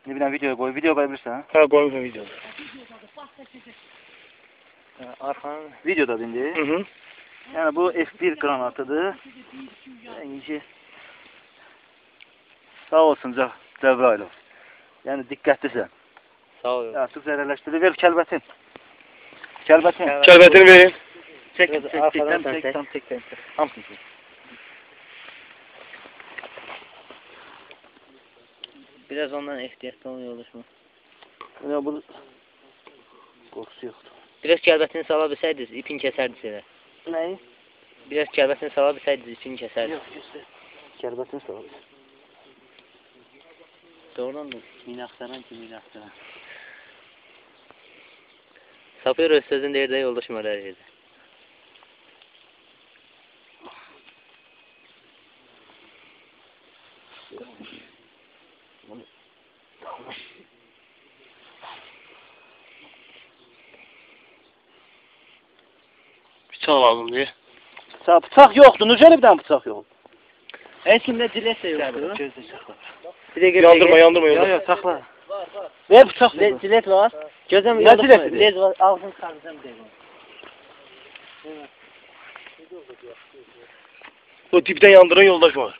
Ne bileyim video koy. Video koyabilirsin ha. Ha koymuşum videoda. Arkan videoda bindi. Hı hı. Yani bu F1 granatıdır. İyice. Sağ olsun Cəbrayılov. Yani dikkatlisin. Sağ ol. Artık zərərləşdirdi. Ver kəlbətin. Kəlbətin. Kəlbətini verin. Çek. Arkadan çek. Hamsını çek. Biraz ondan ehtiyatlı olun yoldaşım. Ya bu korkusu yoktu. Biraz kəlbətini sala bilsəydiniz, ipin kəsərdiniz elə. Neyi? Biraz kəlbətini sala bilsəydiniz, ipin kəsərdiniz. Yok göster. Kəlbətin sağ ol. Doğrudan mı? Minaktaran ki minaktaran. Sapır öz sözün deyir də yoldaşım öyle yerdə. Bıçaq lazım diye. Bıçaq yoktu. Nurcan'da bir tane bıçaq yok. Heç kimdə cilet də yoxdur. Gözde sakla. Bir dəqiqə. Yandırma. Yok sakla. Ver bıçaq. Cilet var. Gözüm Ne cileti? Lez var. Ağzını saracağım deyim. O dipten yandıran yoldaş var.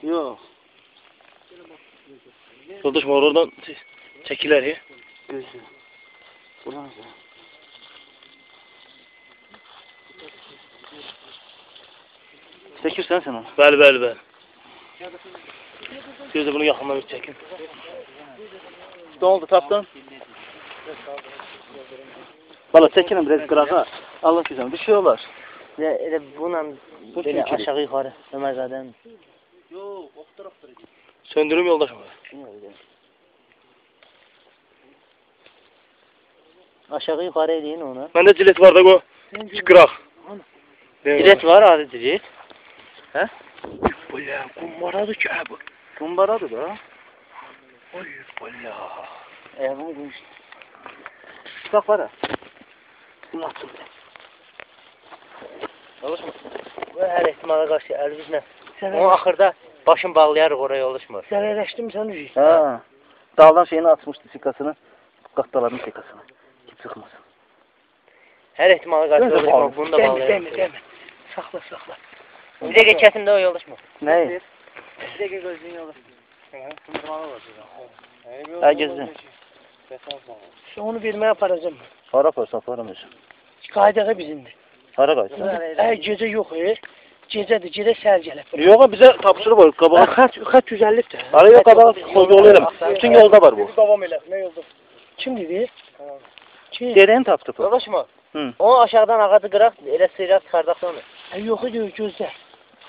Yok. Yoldaş var oradan çekiler ya. Gözde. Buradan güzel. Çekirsen sen onu. Bəli. Gözde bunu yakından bir çekin. Ne oldu taptın? Valla çekinin biraz qırağa. Allah güzel bir şey olar. Elə bununla Bu belə çekilir. aşağı yuxarı Ömərzadən. Yok o tarafta. Söndürüm yoldaş var. Aşağı yuxarı eləyin onu. Bende cilet var da o. Çıkırak. Cilet var, adı cilet. Hə? Bula kumbaradı ki abi. Kumbaradır da. Oy bula. Ayağımı gümüştü. Bak var ha. Bunu atın. Oluşmur. Və hər ehtimala qarşı əlimizlə. Onu axırda başını bağlayarıq oraya oluşmur. Zərərləşdim sən üzü. Ha. Dağdan şeyini atmıştı sikasını. Qatdaların sikasını. Kim çıkmasın. Hər ehtimala qarşı oluşmur. Bunu da bağlayarıq. Deme. Sakla. Bir dəqiqə kəsin də o yoldaşmır. Ne? Bir dəqiqə gözlüyün yoldaşmır. Ha gözlü. Onu vermeye aparacağım. Para parça paramız. Kaydağı bizimdir. Para kaç? Gece yok Gecedir, gece səhər gəlib. Yok bize tapşırı var. Kabağa. Xət 150'dir. Ara yok kabağa yolu elim. Bütün yolda var bu. Davam elə. Ne yolda? Kim dedi? Kim? Dereyin taptı bu. Yoldaşmır. Hı. Onu aşağıdan ağacı qıraq, elə sıyraq çıxardaq sonra. Yok idi gözlə.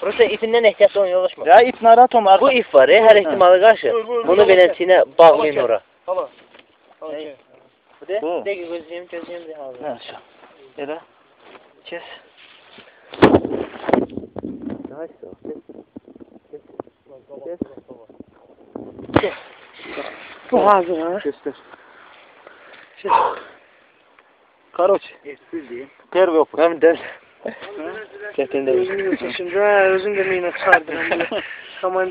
Burası ipindən ehtiyatlı olun yoldaşmır. Ya ip narahat olma. Bu ip var her ehtimala qarşı. Bunu beləsinə bağlayın ora. Tamam. Bu de? Bu. Bir dəqiqə gözləyim de hazır. Ne şu? Elə. Kes. Daha işte. Bu hazır ha. Göster. Короче. Первый опыт. Hem de. Çetin de. Şimdi özüm de meyine çıxardım. Tamam.